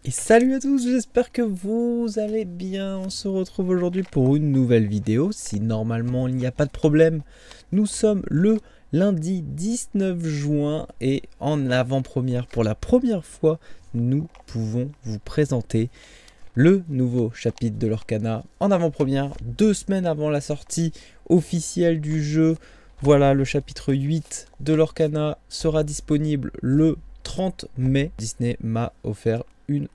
Et salut à tous, j'espère que vous allez bien. On se retrouve aujourd'hui pour une nouvelle vidéo. Si normalement il n'y a pas de problème, nous sommes le lundi 19 juin et en avant-première, pour la première fois, nous pouvons vous présenter le nouveau chapitre de l'Orcana en avant-première, 2 semaines avant la sortie officielle du jeu. Voilà, le chapitre 8 de l'Orcana sera disponible le 30 mai. Disney m'a offert une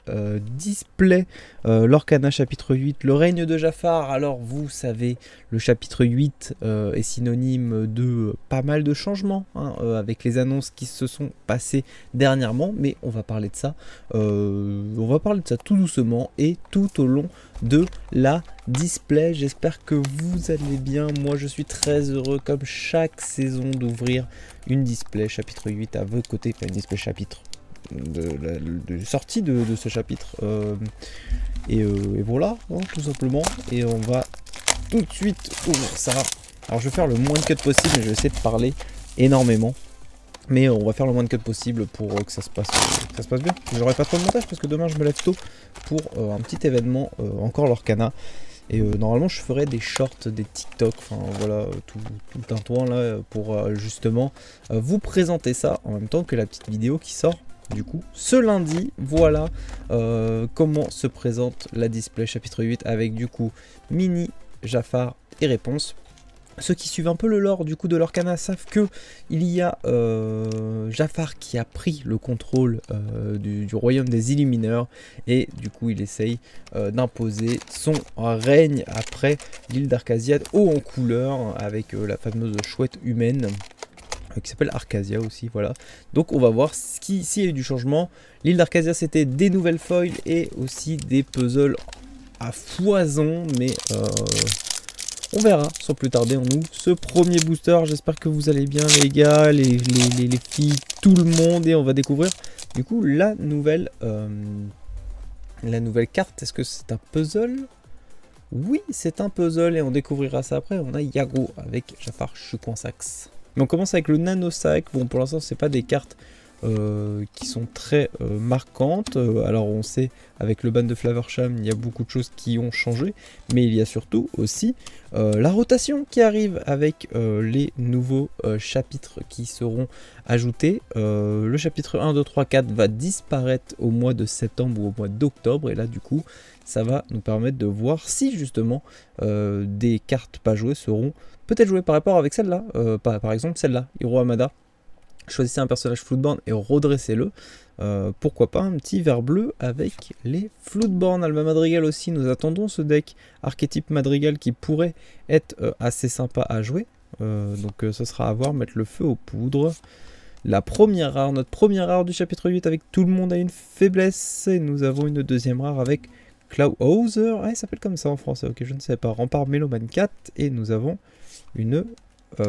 display l'Orcana chapitre 8, le règne de Jafar. Alors vous savez, le chapitre 8 est synonyme de pas mal de changements avec les annonces qui se sont passées dernièrement, mais on va parler de ça tout doucement et tout au long de la display. J'espère que vous allez bien. Moi je suis très heureux comme chaque saison d'ouvrir une display chapitre 8 à vos côtés, enfin une display chapitre de sortie de ce chapitre et voilà tout simplement, et on va tout de suite ouvrir ça. Alors je vais faire le moins de cut possible, mais je vais essayer de parler énormément, mais on va faire le moins de cut possible pour que ça se passe bien. J'aurai pas trop de montage parce que demain je me lève tôt pour un petit événement, encore l'Orcana. Et normalement je ferai des shorts, des TikTok, enfin voilà, tout un tour là pour justement vous présenter ça en même temps que la petite vidéo qui sort du coup ce lundi. Voilà comment se présente la display chapitre 8 avec du coup Mini, Jafar et Réponse. Ceux qui suivent un peu le lore du coup de l'Orcana savent que il y a Jafar qui a pris le contrôle du royaume des Illumineurs, et du coup il essaye d'imposer son règne après l'île d'Arcasiade haut en couleur avec la fameuse chouette humaine qui s'appelle Arcasia aussi, voilà. Donc on va voir s'il y a eu du changement. L'île d'Arcasia c'était des nouvelles foils et aussi des puzzles à foison, mais on verra sans plus tarder. On ouvre ce premier booster. J'espère que vous allez bien les gars, les filles, tout le monde, et on va découvrir du coup la nouvelle carte. Est-ce que c'est un puzzle? Oui, c'est un puzzle et on découvrira ça après. On a Yago avec Jafar Chukwuansax. Mais on commence avec le Nano Sac. Bon, pour l'instant c'est pas des cartes qui sont très marquantes. Alors on sait, avec le ban de Flaversham, il y a beaucoup de choses qui ont changé, mais il y a surtout aussi la rotation qui arrive avec les nouveaux chapitres qui seront ajoutés. Le chapitre 1, 2, 3, 4 va disparaître au mois de septembre ou au mois d'octobre, et là du coup ça va nous permettre de voir si justement des cartes pas jouées seront peut-être jouées par rapport avec celle-là, par exemple celle-là, Hiro Hamada. Choisissez un personnage Floodborn et redressez-le. Pourquoi pas un petit vert bleu avec les Floodborn. Alma Madrigal aussi, nous attendons ce deck archétype Madrigal qui pourrait être assez sympa à jouer. Donc ce sera à voir, mettre le feu aux poudres. La première rare, notre première rare du chapitre 8 avec Tout le monde a une faiblesse. Et nous avons une deuxième rare avec Clawhauser. Ah, il s'appelle comme ça en français, ok, je ne sais pas. Rempart Méloman 4. Et nous avons une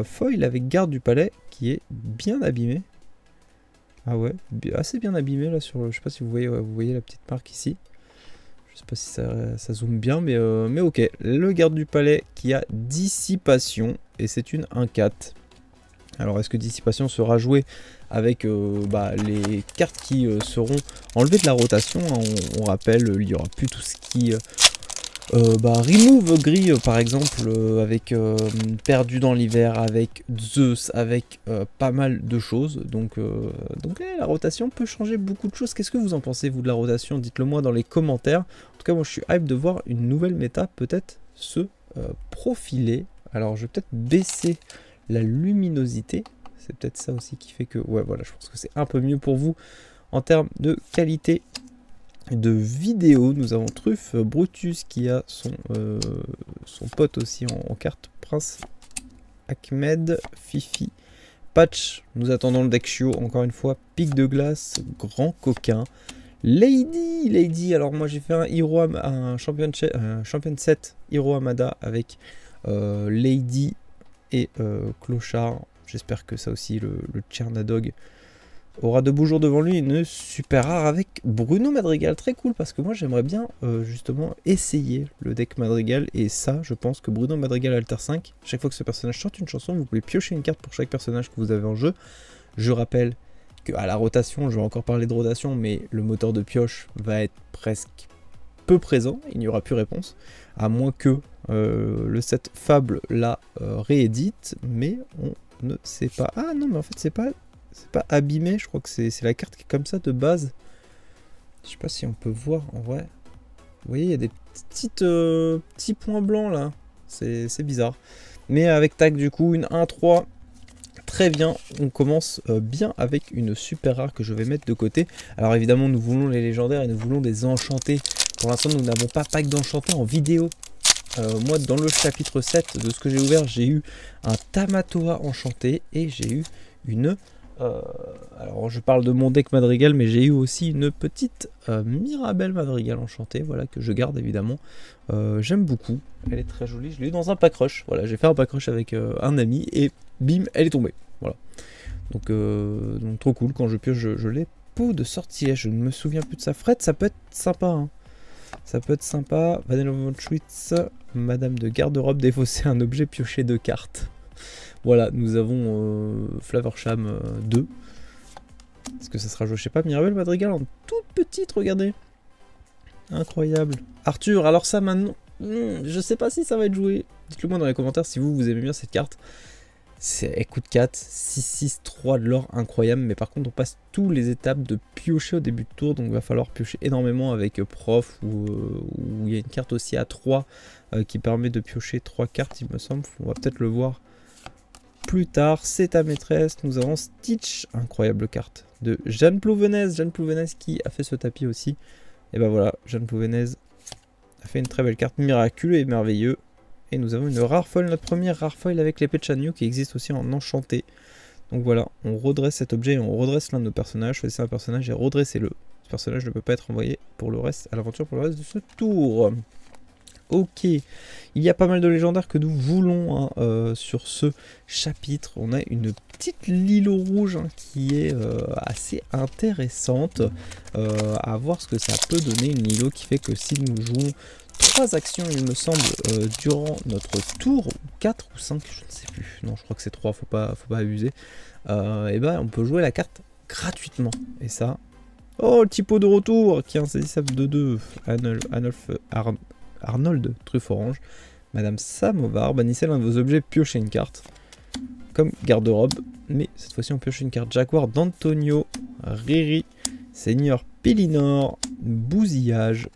foil avec Garde du Palais qui est bien abîmé. Ah ouais, assez bien abîmé là sur, je sais pas si vous voyez la petite marque ici. Je sais pas si ça zoome bien, mais ok. Le Garde du Palais qui a Dissipation et c'est une 1-4. Alors est-ce que Dissipation sera joué avec les cartes qui seront enlevées de la rotation, hein. On rappelle, il n'y aura plus tout ce qui remove gris par exemple, avec Perdu dans l'hiver, avec Zeus, avec pas mal de choses, donc la rotation peut changer beaucoup de choses. Qu'est-ce que vous en pensez vous de la rotation? Dites-le moi dans les commentaires. En tout cas moi je suis hype de voir une nouvelle méta peut-être se profiler. Alors je vais peut-être baisser la luminosité, c'est peut-être ça aussi qui fait que, ouais voilà, je pense que c'est un peu mieux pour vous en termes de qualité de vidéo. Nous avons Truffe Brutus qui a son pote aussi en carte, Prince Ahmed, Fifi, Patch. Nous attendons le deck Shio, encore une fois, Pic de glace, Grand Coquin, Lady. Alors moi j'ai fait un champion set Hiro Hamada avec Lady et Clochard. J'espère que ça aussi, le Chernadog aura de beaux jours devant lui. Une super rare avec Bruno Madrigal, très cool, parce que moi j'aimerais bien justement essayer le deck Madrigal, et ça je pense que Bruno Madrigal Alter 5, chaque fois que ce personnage sort une chanson, vous pouvez piocher une carte pour chaque personnage que vous avez en jeu. Je rappelle qu'à la rotation, je vais encore parler de rotation, mais le moteur de pioche va être presque peu présent, il n'y aura plus réponse, à moins que le set Fable la réédite, mais on ne sait pas. Ah non, mais en fait c'est pas abîmé, je crois que c'est la carte qui est comme ça de base. Je sais pas si on peut voir en vrai. Vous voyez, il y a des petits points blancs là, c'est bizarre. Mais avec tac du coup, une 1-3. Très bien, on commence bien avec une super rare que je vais mettre de côté. Alors évidemment, nous voulons les légendaires et nous voulons des enchantés. Pour l'instant, nous n'avons pas pack d'enchantés en vidéo. Moi, dans le chapitre 7 de ce que j'ai ouvert, j'ai eu un Tamatoa enchanté et j'ai eu une... alors, je parle de mon deck Madrigal, mais j'ai eu aussi une petite Mirabelle Madrigal enchantée, voilà, que je garde évidemment. J'aime beaucoup, elle est très jolie. Je l'ai eu dans un pack rush. Voilà, j'ai fait un pack rush avec un ami et bim, elle est tombée. Voilà. Donc trop cool. Quand je pioche, je l'ai. Pot de sortilège, je ne me souviens plus de sa frette. Ça peut être sympa. Hein. Ça peut être sympa. Vanilla von Schwitz, Madame de garde-robe, défausser un objet, piocher 2 cartes. Voilà, nous avons Flavorsham 2. Est-ce que ça sera joué? Je sais pas. Mirabelle Madrigal en toute petite, regardez. Incroyable. Arthur, alors ça maintenant, je sais pas si ça va être joué. Dites-le moi dans les commentaires si vous aimez bien cette carte. Elle coûte 4, 6, 6, 3 de l'or, incroyable. Mais par contre, on passe toutes les étapes de piocher au début de tour. Donc il va falloir piocher énormément avec Prof. Où il y a une carte aussi à 3 qui permet de piocher 3 cartes, il me semble. On va peut-être le voir plus tard. C'est ta maîtresse. Nous avons Stitch, incroyable carte, de Jeanne Plouvenez. Jeanne Plouvenez qui a fait ce tapis aussi. Et ben voilà, Jeanne Plouvenez a fait une très belle carte, miraculeux et merveilleux. Et nous avons une rare foil, notre première rare foil avec l'épée de Shanyu qui existe aussi en enchanté. Donc voilà, on redresse cet objet et on redresse l'un de nos personnages. Choisissez un personnage et redressez-le. Ce personnage ne peut pas être envoyé pour le reste, à l'aventure pour le reste de ce tour. Ok, il y a pas mal de légendaires que nous voulons hein, sur ce chapitre. On a une petite Lilo rouge hein, qui est assez intéressante. À voir ce que ça peut donner, une Lilo qui fait que si nous jouons 3 actions, il me semble, durant notre tour, 4 ou 5, je ne sais plus. Non, je crois que c'est 3, faut pas abuser. Et ben, on peut jouer la carte gratuitement. Et ça... Oh, le typo de retour qui est insaisissable de 2. Arnold, truffe orange. Madame Samovar, bannissez l'un de vos objets, piochez une carte. Comme garde-robe. Mais cette fois-ci, on pioche une carte Jaguar d'Antonio, Riri, Seigneur Pélinor, Bousillage,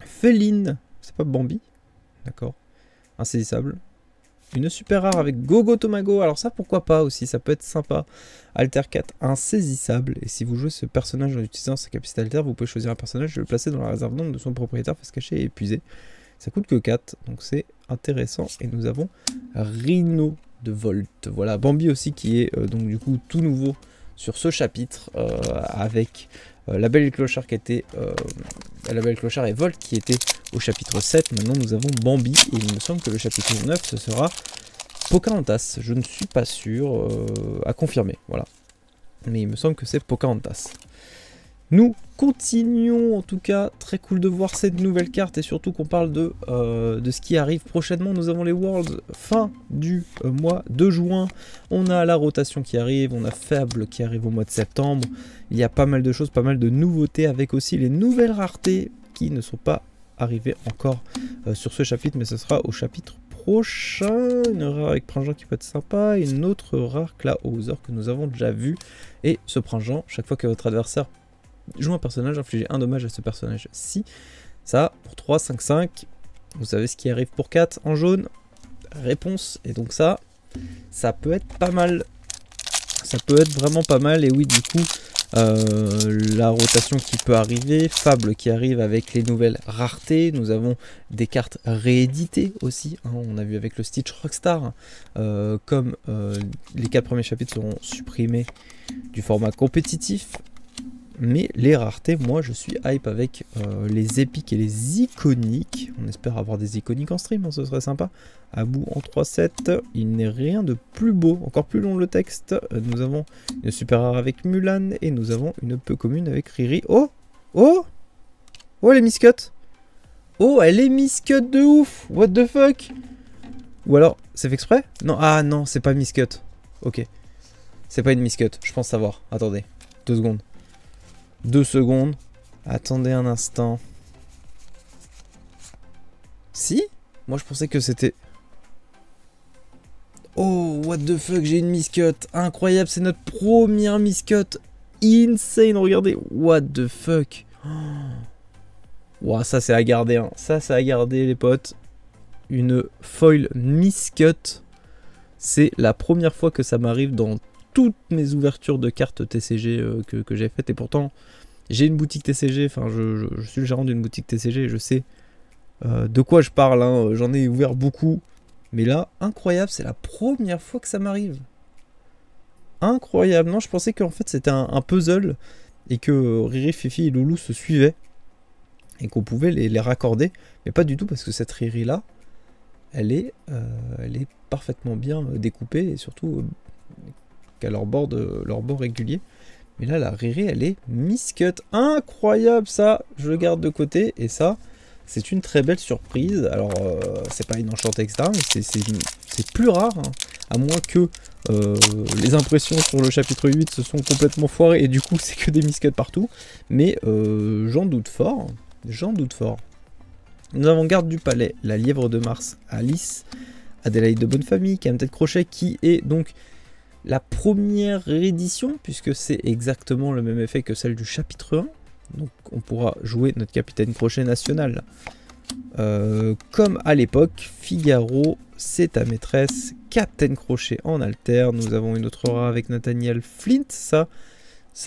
Féline, c'est pas Bambi, d'accord, insaisissable. Une super rare avec Gogo Tomago, alors ça pourquoi pas aussi, ça peut être sympa. Alter 4, insaisissable, et si vous jouez ce personnage en utilisant sa capacité alter, vous pouvez choisir un personnage et le placer dans la réserve d'ombre de son propriétaire, face cachée et épuisé. Ça coûte que 4, donc c'est intéressant. Et nous avons Rhino de Volt, voilà, Bambi aussi qui est donc du coup tout nouveau sur ce chapitre, avec la Belle et le Clochard qui était... la Belle et le Clochard et Volt qui était au chapitre 7. Maintenant nous avons Bambi et il me semble que le chapitre 9 ce sera Pocahontas. Je ne suis pas sûr, à confirmer, voilà. Mais il me semble que c'est Pocahontas. Nous continuons, en tout cas, très cool de voir cette nouvelle carte et surtout qu'on parle de ce qui arrive prochainement. Nous avons les Worlds fin du mois de juin. On a la rotation qui arrive, on a Fable qui arrive au mois de septembre. Il y a pas mal de choses, pas mal de nouveautés avec aussi les nouvelles raretés qui ne sont pas arrivées encore sur ce chapitre, mais ce sera au chapitre prochain. Une rare avec Pringent qui peut être sympa, et une autre rare Clawhauser que nous avons déjà vu. Et ce Pringent, chaque fois que votre adversaire joue un personnage, infligez un dommage à ce personnage-ci. Ça, pour 3, 5, 5. Vous savez ce qui arrive pour 4 en jaune. Réponse. Et donc ça peut être pas mal. Ça peut être vraiment pas mal. Et oui, du coup, la rotation qui peut arriver. Fable qui arrive avec les nouvelles raretés. Nous avons des cartes rééditées aussi. Hein, on a vu avec le Stitch Rockstar. Comme les 4 premiers chapitres seront supprimés du format compétitif. Mais les raretés, moi je suis hype avec les épiques et les iconiques. On espère avoir des iconiques en stream, hein, ce serait sympa. Abou en 3-7, il n'est rien de plus beau, encore plus long le texte. Nous avons une super rare avec Mulan et nous avons une peu commune avec Riri. Oh, oh, oh, elle est miscut. Oh, elle est miscut de ouf. What the fuck. Ou alors, c'est fait exprès? Non, ah non, c'est pas miscut. Ok, c'est pas une miscut, je pense savoir. Attendez. 2 secondes. 2 secondes. Attendez un instant. Si? Moi je pensais que c'était... Oh, what the fuck, j'ai une miscut. Incroyable, c'est notre première miscut. Insane, regardez. What the fuck. Oh. Wow, ça c'est à garder, hein. Ça c'est à garder les potes. Une foil miscut. C'est la première fois que ça m'arrive dans toutes mes ouvertures de cartes TCG que j'ai faites. Et pourtant, j'ai une boutique TCG. Enfin, je suis le gérant d'une boutique TCG et je sais de quoi je parle. Hein. J'en ai ouvert beaucoup. Mais là, incroyable, c'est la première fois que ça m'arrive. Incroyable. Non, je pensais qu'en fait c'était un puzzle et que Riri, Fifi et Loulou se suivaient et qu'on pouvait les raccorder. Mais pas du tout parce que cette Riri là, elle est parfaitement bien découpée et surtout qu'à leur bord régulier. Mais là, la Riri, elle est miscut. Incroyable ça, je le garde de côté et ça... C'est une très belle surprise. Alors, c'est pas une enchantée, etc. Mais c'est plus rare. Hein, à moins que les impressions sur le chapitre 8 se sont complètement foirées. Et du coup, c'est que des miscuts partout. Mais j'en doute fort. J'en doute fort. Nous avons Garde du Palais, la Lièvre de Mars, Alice, Adélaïde de Bonne Famille, Cam Tête Crochet, qui est donc la première réédition, puisque c'est exactement le même effet que celle du chapitre 1. Donc on pourra jouer notre capitaine Crochet national. Comme à l'époque, Figaro, c'est ta maîtresse, Captain Crochet en alter. Nous avons une autre aura avec Nathaniel Flint. Ça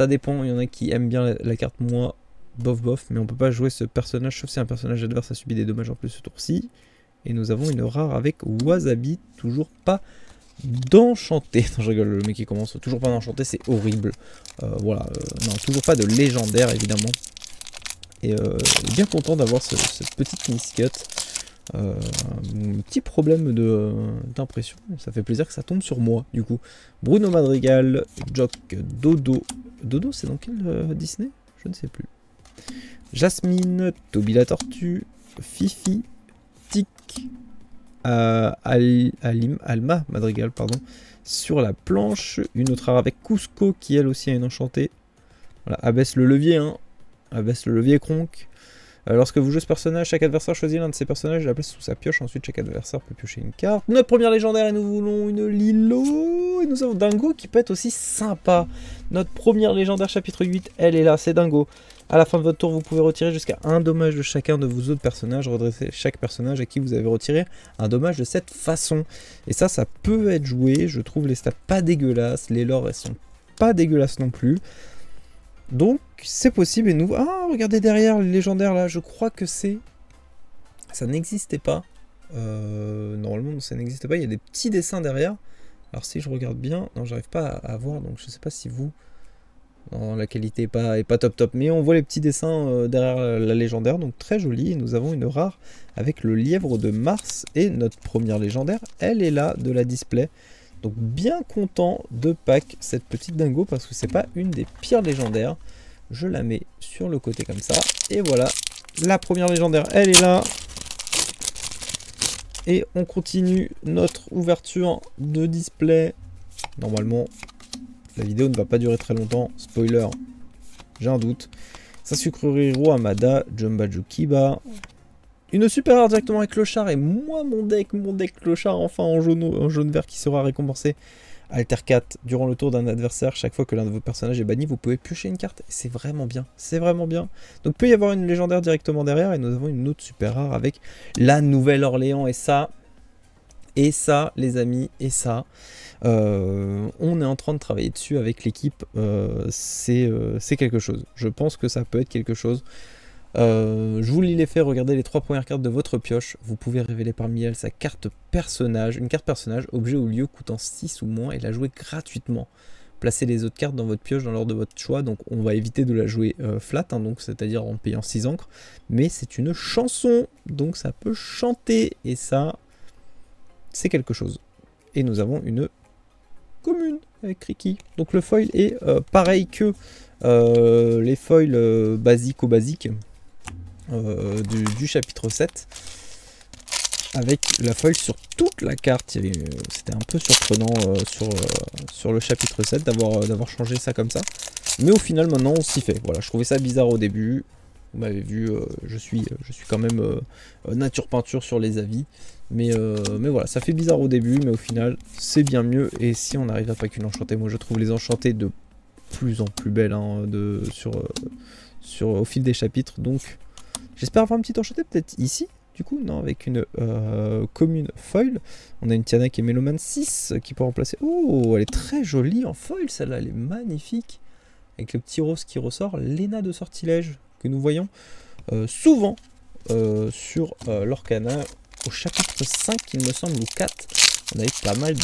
dépend, il y en a qui aiment bien la carte, moi, bof, mais on peut pas jouer ce personnage, sauf si un personnage adverse a subi des dommages en plus ce tour-ci. Et nous avons une rare avec Wasabi, toujours pas d'enchanté. Non, je rigole, le mec qui commence toujours pas d'enchanté, c'est horrible. Voilà, non, toujours pas de légendaire évidemment. Et bien content d'avoir cette petite miscut. Un petit problème d'impression, ça fait plaisir que ça tombe sur moi du coup. Bruno Madrigal, Jock, Dodo. Dodo, c'est dans quel Disney? Je ne sais plus. Jasmine, Toby la Tortue, Fifi, Tic. Alma Madrigal, pardon, sur la planche. Une autre rare avec Cusco qui elle aussi a une enchantée. Voilà, abaisse le levier, hein. Abaisse le levier Kronk. Lorsque vous jouez ce personnage, chaque adversaire choisit l'un de ses personnages et la place sous sa pioche. Ensuite, chaque adversaire peut piocher une carte. Notre première légendaire et nous voulons une Lilo. Et nous avons Dingo qui peut être aussi sympa. Notre première légendaire chapitre 8, elle est là, c'est Dingo. À la fin de votre tour, vous pouvez retirer jusqu'à un dommage de chacun de vos autres personnages. Redressez chaque personnage à qui vous avez retiré un dommage de cette façon. Et ça peut être joué. Je trouve les stats pas dégueulasses. Les lores, elles sont pas dégueulasses non plus. Donc, c'est possible. Et nous... Ah, regardez derrière les légendaires là. Je crois que c'est... Ça n'existait pas. Normalement, ça n'existait pas. Il y a des petits dessins derrière. Alors, si je regarde bien... Non, j'arrive pas à voir. Donc, je sais pas si vous... Non, la qualité est pas top, mais on voit les petits dessins derrière la légendaire, donc très joli. Et nous avons une rare avec le lièvre de Mars et notre première légendaire, elle est là de la display. Donc bien content de pack cette petite dingo parce que c'est pas une des pires légendaires. Je la mets sur le côté comme ça et voilà, la première légendaire, elle est là. Et on continue notre ouverture de display. Normalement, la vidéo ne va pas durer très longtemps. Spoiler, j'ai un doute. Sasuke Hiro, Amada, Jumbaju Kiba. Une super rare directement avec Clochard. Et moi, mon deck Clochard, enfin en jaune vert qui sera récompensé. Alter 4, durant le tour d'un adversaire, chaque fois que l'un de vos personnages est banni, vous pouvez piocher une carte. C'est vraiment bien. C'est vraiment bien. Donc, il peut y avoir une légendaire directement derrière. Et nous avons une autre super rare avec la Nouvelle-Orléans. Et ça, les amis, et ça. On est en train de travailler dessus avec l'équipe, c'est quelque chose. Je pense que ça peut être quelque chose. Je vous lis les faits, regardez les 3 premières cartes de votre pioche. Vous pouvez révéler parmi elles sa carte personnage, une carte personnage, objet ou lieu coûtant 6 ou moins et la jouer gratuitement. Placez les autres cartes dans votre pioche dans l'ordre de votre choix, donc on va éviter de la jouer flat, hein, donc c'est-à-dire en payant 6 encres. Mais c'est une chanson, donc ça peut chanter, et ça, c'est quelque chose. Et nous avons une commune avec Riki. Donc le foil est pareil que les foils basiques du chapitre 7, avec la foil sur toute la carte. C'était un peu surprenant sur le chapitre 7 d'avoir changé ça comme ça. Mais au final, maintenant, on s'y fait. Voilà, je trouvais ça bizarre au début. Vous m'avez vu, je suis quand même nature peinture sur les avis. Mais voilà, ça fait bizarre au début, mais au final, c'est bien mieux. Et si on arrive à pas qu'une enchantée, moi je trouve les enchantées de plus en plus belles hein, au fil des chapitres. Donc, j'espère avoir une petite enchantée peut-être ici. Du coup, non, avec une commune foil. On a une Tiana qui est Méloman 6 qui peut remplacer. Oh, elle est très jolie en foil, celle-là, elle est magnifique. Avec le petit rose qui ressort, Léna de sortilège que nous voyons souvent sur l'Orcana. Au chapitre 5, il me semble, ou 4, on a eu pas mal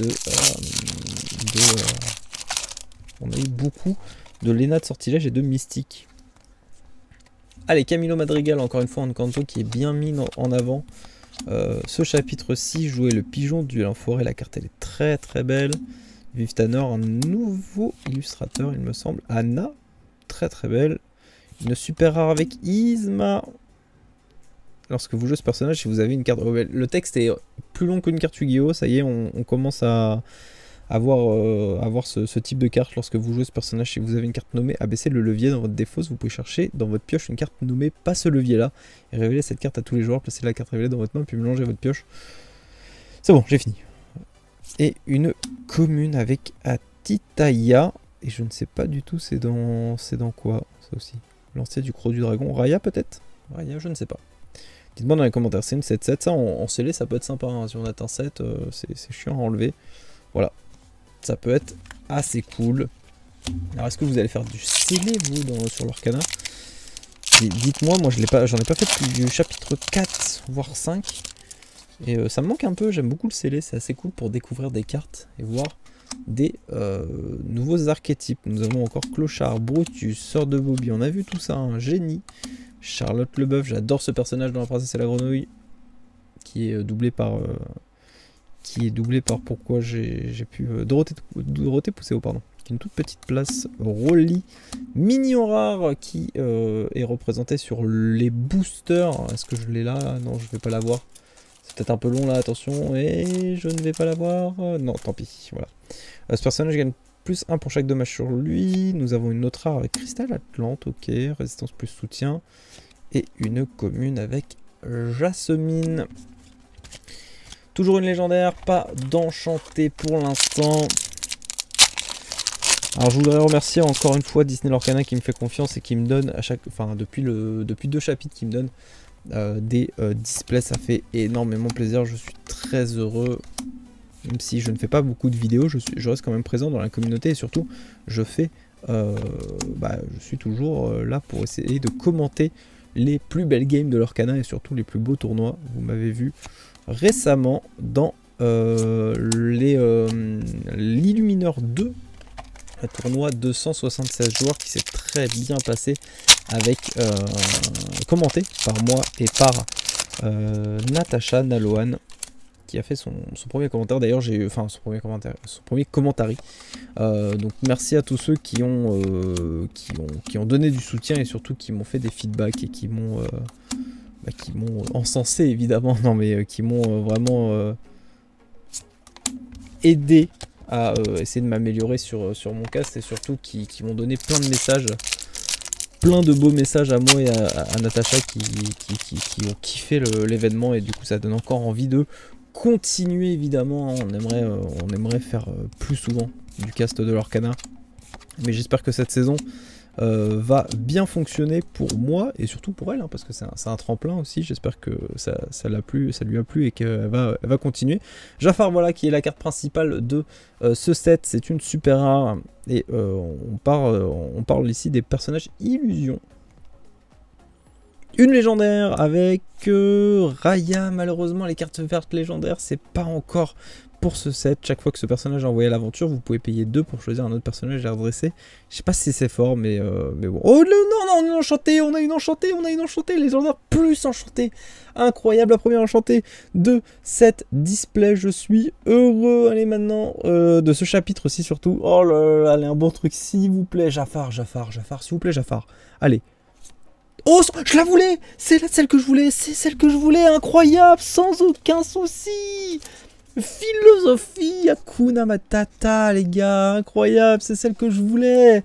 on a eu beaucoup de Léna de sortilège et de mystique. Allez, Camilo Madrigal, encore une fois, en canto qui est bien mis en avant. Ce chapitre 6, jouer le pigeon duel en forêt. La carte, elle est très très belle. Vive Tanner, un nouveau illustrateur, il me semble. Anna, très très belle. Une super rare avec Isma. Lorsque vous jouez ce personnage, si vous avez une carte... Le texte est plus long qu'une carte Yu-Gi-Oh! Ça y est, on commence à avoir ce type de carte. Lorsque vous jouez ce personnage, si vous avez une carte nommée, abaissez le levier dans votre défausse. Vous pouvez chercher dans votre pioche une carte nommée, pas ce levier-là. Et révéler cette carte à tous les joueurs. Placez la carte révélée dans votre main, puis mélangez votre pioche. C'est bon, j'ai fini. Et une commune avec Atitaya. Et je ne sais pas du tout c'est dans quoi, ça aussi. Lancier du croc du dragon. Raya peut-être? Raya, je ne sais pas. Dites-moi dans les commentaires, c'est une 7-7, ça en scellé ça peut être sympa, hein. Si on atteint 7, c'est chiant à enlever. Voilà, ça peut être assez cool. Alors est-ce que vous allez faire du scellé vous sur l'Orcana? Dites-moi, moi j'en ai pas fait depuis du chapitre 4, voire 5. Et ça me manque un peu, j'aime beaucoup le scellé, c'est assez cool pour découvrir des cartes et voir des nouveaux archétypes. Nous avons encore Clochard, Brutus, Sœur de Bobby, on a vu tout ça, un génie. Charlotte Leboeuf, j'adore ce personnage dans La Princesse et la Grenouille, qui est doublé par pourquoi j'ai pu Dorothée Pousseau, pardon, qui est une toute petite place. Rolly, mignon rare, qui est représenté sur les boosters. Est-ce que je l'ai là? Non, je vais pas l'avoir. C'est peut-être un peu long là, attention, et je ne vais pas l'avoir. Non, tant pis, voilà. Ce personnage gagne plus 1 pour chaque dommage sur lui. Nous avons une autre rare avec Cristal Atlante, ok, résistance plus soutien. Et une commune avec Jasmine. Toujours une légendaire, pas d'enchanté pour l'instant. Alors je voudrais remercier encore une fois Disney l'Orcana qui me fait confiance et qui me donne à chaque, enfin depuis 2 chapitres qui me donne des displays, ça fait énormément plaisir, je suis très heureux. Même si je ne fais pas beaucoup de vidéos, je reste quand même présent dans la communauté et surtout je suis toujours là pour essayer de commenter les plus belles games de l'Orcana et surtout les plus beaux tournois. Vous m'avez vu récemment dans l'Illumineur 2, un tournoi 276 joueurs qui s'est très bien passé avec commenté par moi et par Natacha Naloan, qui a fait son premier commentaire. D'ailleurs j'ai eu, enfin son premier commentary. Donc merci à tous ceux qui ont donné du soutien et surtout qui m'ont fait des feedbacks et qui m'ont encensé évidemment, non mais qui m'ont vraiment aidé à essayer de m'améliorer sur mon cast et surtout qui m'ont donné plein de messages, plein de beaux messages à moi et à Natacha qui ont kiffé l'événement et du coup ça donne encore envie de continuer évidemment. On aimerait faire plus souvent du cast de l'Orcana, mais j'espère que cette saison va bien fonctionner pour moi et surtout pour elle, hein, parce que c'est un tremplin aussi. J'espère que ça lui a plu et qu'elle va continuer. Jafar, voilà, qui est la carte principale de ce set, c'est une super rare et on parle ici des personnages illusions. Une légendaire avec Raya. Malheureusement les cartes vertes légendaires c'est pas encore pour ce set. Chaque fois que ce personnage est envoyé à l'aventure vous pouvez payer 2 pour choisir un autre personnage à redresser. Je sais pas si c'est fort mais bon. Oh non, on a une enchantée, légendaire plus enchantée. Incroyable, la première enchantée de cette display, je suis heureux. Allez maintenant de ce chapitre aussi surtout. Oh là là, allez, un bon truc s'il vous plaît. Jafar, s'il vous plaît Jafar. Allez. Oh, je la voulais! C'est celle que je voulais, incroyable, sans aucun souci! Philosophie, Hakuna Matata, les gars, incroyable, c'est celle que je voulais!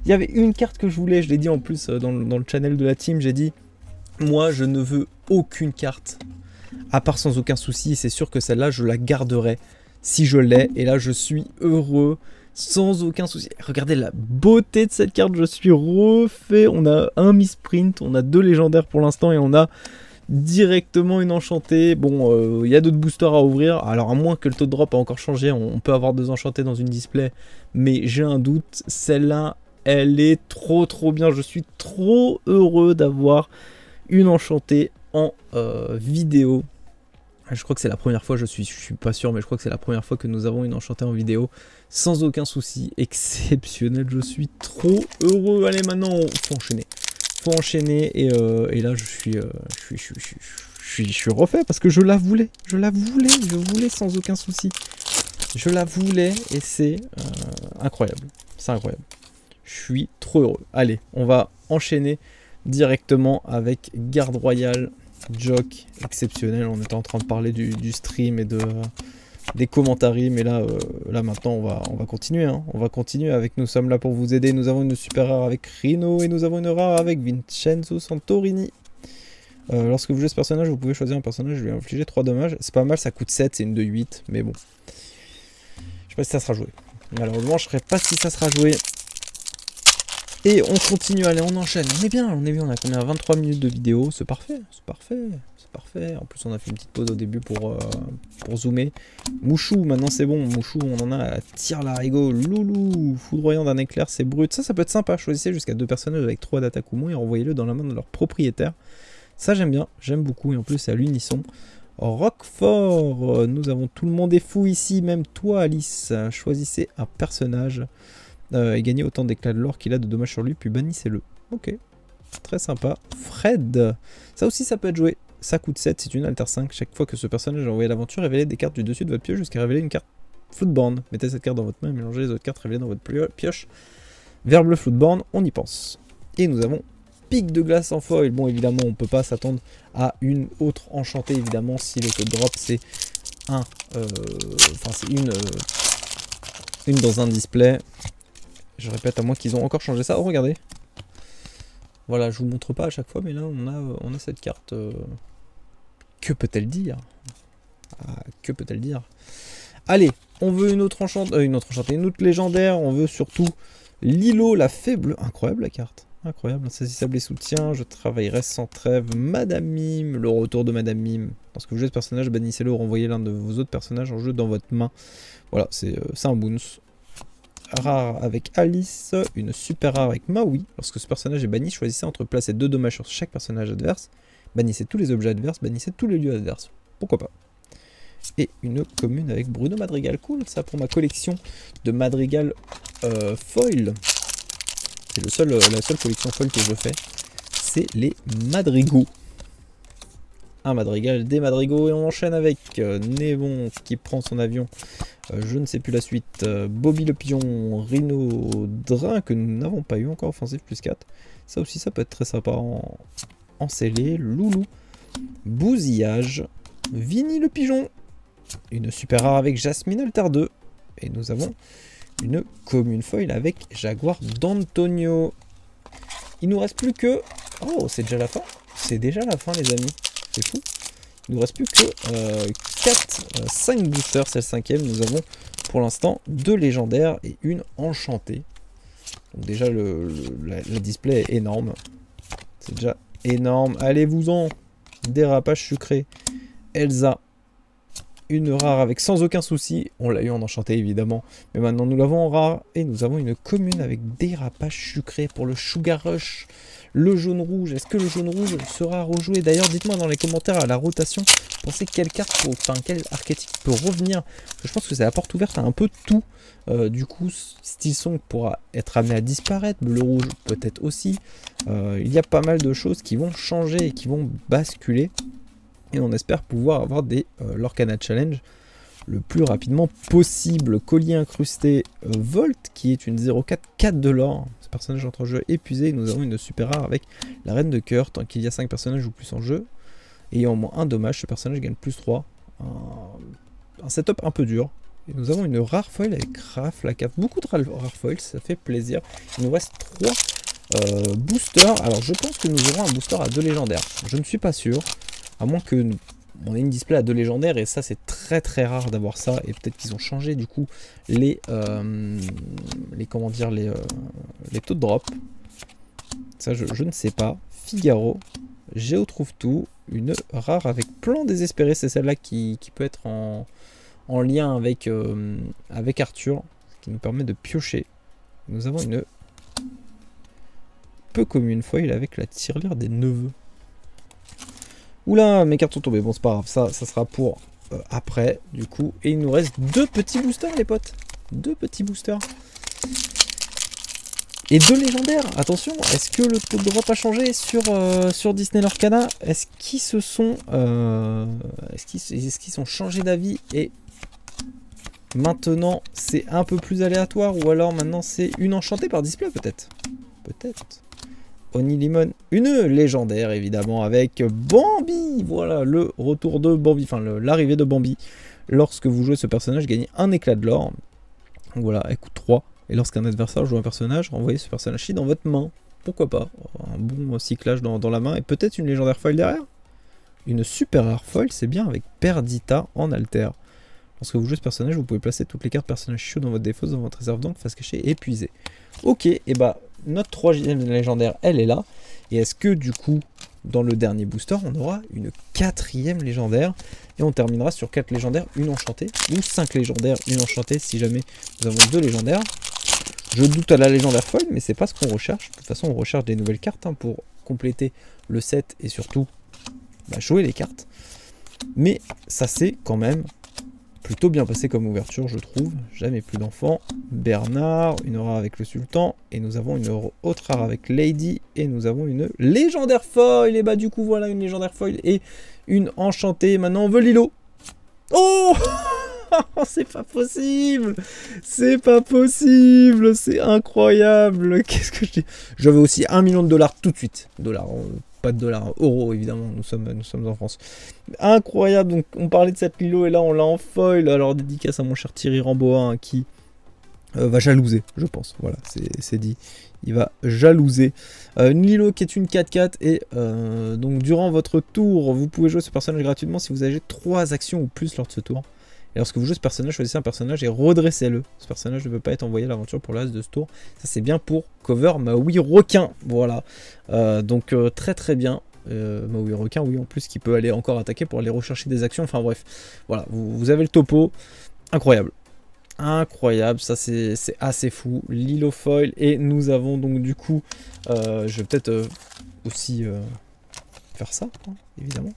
Il y avait une carte que je voulais, je l'ai dit en plus dans le channel de la team, j'ai dit, moi je ne veux aucune carte, à part sans aucun souci, et c'est sûr que celle-là je la garderai si je l'ai, et là je suis heureux, sans aucun souci. Regardez la beauté de cette carte, je suis refait, on a un misprint, on a 2 légendaires pour l'instant, et on a directement une enchantée. Bon, il y a d'autres boosters à ouvrir, alors à moins que le taux de drop a encore changé, on peut avoir 2 enchantés dans une display, mais j'ai un doute, celle-là, elle est trop bien, je suis trop heureux d'avoir une enchantée en vidéo. Je crois que c'est la première fois, je suis pas sûr, mais je crois que c'est la première fois que nous avons une enchantée en vidéo, sans aucun souci, exceptionnel, je suis trop heureux. Allez, maintenant, faut enchaîner, et là, je suis refait, parce que je la voulais sans aucun souci, je la voulais, et c'est incroyable, c'est incroyable, je suis trop heureux. Allez, on va enchaîner directement avec Garde Royale, Jock, exceptionnel. On était en train de parler du stream et des commentaires, mais là maintenant on va continuer, hein. On va continuer avec Nous sommes là pour vous aider. Nous avons une super rare avec Rhino et nous avons une rare avec Vincenzo Santorini. Lorsque vous jouez ce personnage, vous pouvez choisir un personnage, je lui ai infligé 3 dommages. C'est pas mal, ça coûte 7, c'est une de 8, mais bon. Je sais pas si ça sera joué. Malheureusement, je ne sais pas si ça sera joué. Et on continue, allez, on enchaîne. On est bien, on est à 23 minutes de vidéo, c'est parfait, c'est parfait, c'est parfait. En plus, on a fait une petite pause au début pour zoomer. Mouchou, maintenant c'est bon, Mouchou, on en a à tir l'arigot, Loulou, foudroyant d'un éclair, c'est brut. Ça peut être sympa, choisissez jusqu'à 2 personnages avec 3 d'attaque ou moins et envoyez-le dans la main de leur propriétaire. Ça j'aime bien, j'aime beaucoup, et en plus c'est à l'unisson. Roquefort, nous avons tout le monde est fou ici, même toi Alice, choisissez un personnage. Et gagner autant d'éclats de l'or qu'il a de dommages sur lui, puis bannissez-le. Ok, très sympa. Fred, ça aussi ça peut être joué. Ça coûte 7, c'est une alter 5. Chaque fois que ce personnage a envoyé l'aventure, révélez des cartes du dessus de votre pioche jusqu'à révéler une carte Floodborn. Mettez cette carte dans votre main et mélangez les autres cartes révélées dans votre pioche. Verbe le Floodborn, on y pense. Et nous avons Pic de glace en foil. Bon, évidemment, on peut pas s'attendre à une autre enchantée, évidemment, si le code drop c'est une dans un display. Je répète, à moins qu'ils ont encore changé ça. Oh, regardez. Voilà, je vous montre pas à chaque fois, mais là, on a cette carte. Que peut-elle dire? Que peut-elle dire? Allez, on veut une autre enchantée, une autre légendaire. On veut surtout Lilo, la faible. Incroyable la carte. Incroyable. Insaisissable et soutien. Je travaillerai sans trêve. Madame Mime, le retour de Madame Mime. Lorsque vous jouez ce personnage, bannissez-le ou renvoyez l'un de vos autres personnages en jeu dans votre main. Voilà, c'est un boons. Rare avec Alice, une super rare avec Maui. Lorsque ce personnage est banni, choisissez entre placer 2 dommages sur chaque personnage adverse, bannissez tous les objets adverses, bannissez tous les lieux adverses. Pourquoi pas. Et une commune avec Bruno Madrigal. Cool ça pour ma collection de Madrigal foil. C'est la seule collection foil que je fais. C'est les Madrigaux. Un Madrigal, des Madrigaux, et on enchaîne avec Névon qui prend son avion. Je ne sais plus la suite. Bobby le pigeon, Rhino, Drain que nous n'avons pas eu encore, offensif plus 4. Ça aussi, ça peut être très sympa en scellé. Loulou, Bousillage, Vinny le pigeon, une super rare avec Jasmine Alter 2. Et nous avons une commune foil avec Jaguar d'Antonio. Il nous reste plus que... Oh, c'est déjà la fin. C'est déjà la fin, les amis. C'est fou. Il nous reste plus que 5 boosters, c'est le 5e. Nous avons pour l'instant 2 légendaires et une enchantée. Donc déjà le display est énorme. C'est déjà énorme. Allez-vous-en. Dérapage sucré. Elsa. Une rare avec sans aucun souci. On l'a eu en enchanté évidemment. Mais maintenant nous l'avons en rare. Et nous avons une commune avec dérapage sucré pour le Sugar Rush. Le jaune-rouge, est-ce que le jaune-rouge sera rejoué? D'ailleurs, dites-moi dans les commentaires à la rotation, pensez quelle carte, quel archétype peut revenir. Je pense que c'est la porte ouverte à un peu tout. Du coup, Steel Song pourra être amené à disparaître, le rouge peut-être aussi. Il y a pas mal de choses qui vont changer et qui vont basculer. Et on espère pouvoir avoir des Lorcana Challenge le plus rapidement possible. Collier incrusté Volt, qui est une 0,4, 4 de l'or. Personnage entre en jeu épuisé, nous avons une super rare avec la reine de cœur, tant qu'il y a 5 personnages ou plus en jeu, ayant au moins un dommage, ce personnage gagne plus 3, un setup un peu dur, Et nous avons une rare foil avec Raph la cave. Beaucoup de rare foils, ça fait plaisir. Il nous reste 3 boosters. Alors je pense que nous aurons un booster à 2 légendaires. Je ne suis pas sûr. À moins que on ait une display à 2 légendaires. Et ça c'est très très rare d'avoir ça. Et peut-être qu'ils ont changé du coup les comment dire, les taux de drop. Ça je ne sais pas. Figaro. Géo trouve tout. Une rare avec plan désespéré. C'est celle-là qui peut être en lien avec, avec Arthur, ce qui nous permet de piocher. Nous avons une peu commune foil avec la tirelire des neveux. Oula, mes cartes sont tombées. Bon, c'est pas grave, ça sera pour après, du coup. Et il nous reste 2 petits boosters, les potes. 2 petits boosters. Et 2 légendaires. Attention, est-ce que le taux de drop a changé sur Disney Lorcana? Est-ce qu'ils se sont... est-ce qu'ils sont changés d'avis et... Maintenant, c'est un peu plus aléatoire, ou alors maintenant c'est une enchantée par display peut-être. Peut-être. Oni Limon, une légendaire évidemment avec Bambi. Voilà, le retour de Bambi, enfin l'arrivée de Bambi. Lorsque vous jouez ce personnage, gagnez un éclat de l'or. Donc voilà, elle coûte 3. Et lorsqu'un adversaire joue un personnage, envoyez ce personnage-ci dans votre main. Pourquoi pas? Un bon cyclage dans la main et peut-être une légendaire foil derrière. Une super rare foil, c'est bien avec Perdita en alter. Lorsque vous jouez ce personnage, vous pouvez placer toutes les cartes personnages chauds dans votre défausse, dans votre réserve d'encre, face cachée, épuisée. Ok, et bah notre 3e légendaire, elle est là. Et est-ce que du coup, dans le dernier booster, on aura une 4e légendaire? Et on terminera sur 4 légendaires, une enchantée, ou 5 légendaires, une enchantée, si jamais nous avons 2 légendaires. Je doute à la légendaire foil, mais c'est pas ce qu'on recherche. De toute façon, on recherche des nouvelles cartes hein, pour compléter le set et surtout jouer les cartes. Mais ça c'est quand même plutôt bien passé comme ouverture, je trouve. Jamais plus d'enfants. Bernard, une rare avec le sultan. Et nous avons une autre rare avec Lady. Et nous avons une légendaire foil. Et bah du coup voilà une légendaire foil et une enchantée. Maintenant on veut Lilo. Oh c'est pas possible. C'est pas possible. C'est incroyable. Qu'est-ce que je dis? Je veux aussi 1 million de dollars tout de suite. Dollars. Pas de dollars, euros évidemment, nous sommes en France. Incroyable, donc on parlait de cette Lilo et là on l'a en foil. Alors dédicace à mon cher Thierry Ramboa hein, qui va jalouser, je pense. Voilà, c'est dit. Il va jalouser. Une Lilo qui est une 4-4 et donc durant votre tour, vous pouvez jouer ce personnage gratuitement si vous avez 3 actions ou plus lors de ce tour. Et lorsque vous jouez ce personnage, choisissez un personnage et redressez-le. Ce personnage ne peut pas être envoyé à l'aventure pour le reste de ce tour. Ça c'est bien pour cover Maui Requin. Voilà. Donc très très bien. Maui Requin, oui, en plus qui peut aller encore attaquer pour aller rechercher des actions. Enfin bref. Voilà, vous avez le topo. Incroyable. Incroyable, ça c'est assez fou. Lilo foil. Et nous avons donc du coup... je vais peut-être aussi faire ça, hein, évidemment.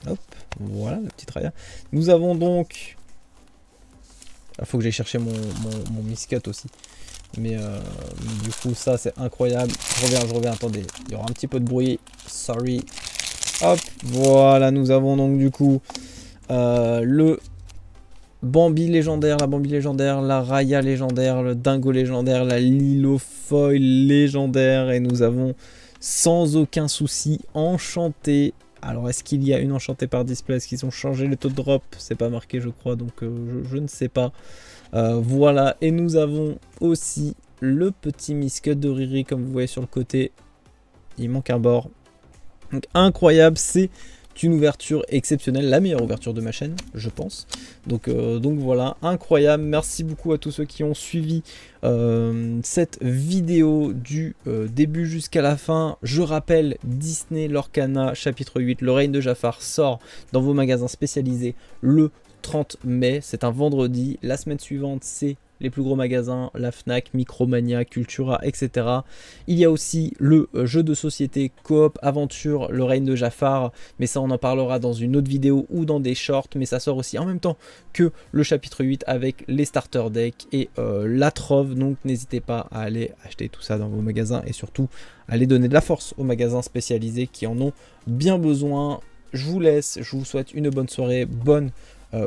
Hop, voilà la petite raya. Nous avons donc... Il faut que j'aille chercher mon miscut aussi. Mais du coup ça c'est incroyable. Je reviens, attendez. Il y aura un petit peu de bruit. Sorry. Hop, voilà, nous avons donc du coup le Bambi légendaire, la Bambi légendaire, la Raya légendaire, le Dingo légendaire, la Lilo foil légendaire. Et nous avons sans aucun souci enchanté. Alors est-ce qu'il y a une enchantée par display? Est-ce qu'ils ont changé le taux de drop? C'est pas marqué je crois, donc je ne sais pas. Voilà, et nous avons aussi le petit miscut de Riri comme vous voyez sur le côté. Il manque un bord. Donc incroyable, c'est une ouverture exceptionnelle, la meilleure ouverture de ma chaîne, je pense. Donc voilà, incroyable. Merci beaucoup à tous ceux qui ont suivi cette vidéo du début jusqu'à la fin. Je rappelle, Disney Lorcana chapitre 8, le règne de Jafar sort dans vos magasins spécialisés le 30 mai. C'est un vendredi. La semaine suivante, c'est les plus gros magasins, la Fnac, Micromania, Cultura, etc. Il y a aussi le jeu de société Coop Aventure, le règne de Jafar, mais ça on en parlera dans une autre vidéo ou dans des shorts, mais ça sort aussi en même temps que le chapitre 8 avec les starter decks et la trove, donc n'hésitez pas à aller acheter tout ça dans vos magasins et surtout aller donner de la force aux magasins spécialisés qui en ont bien besoin. Je vous laisse, je vous souhaite une bonne soirée, bonne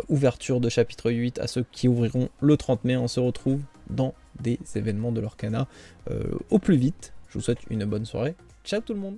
ouverture de chapitre 8 à ceux qui ouvriront le 30 mai. On se retrouve dans des événements de l'Orcana au plus vite. Je vous souhaite une bonne soirée. Ciao tout le monde.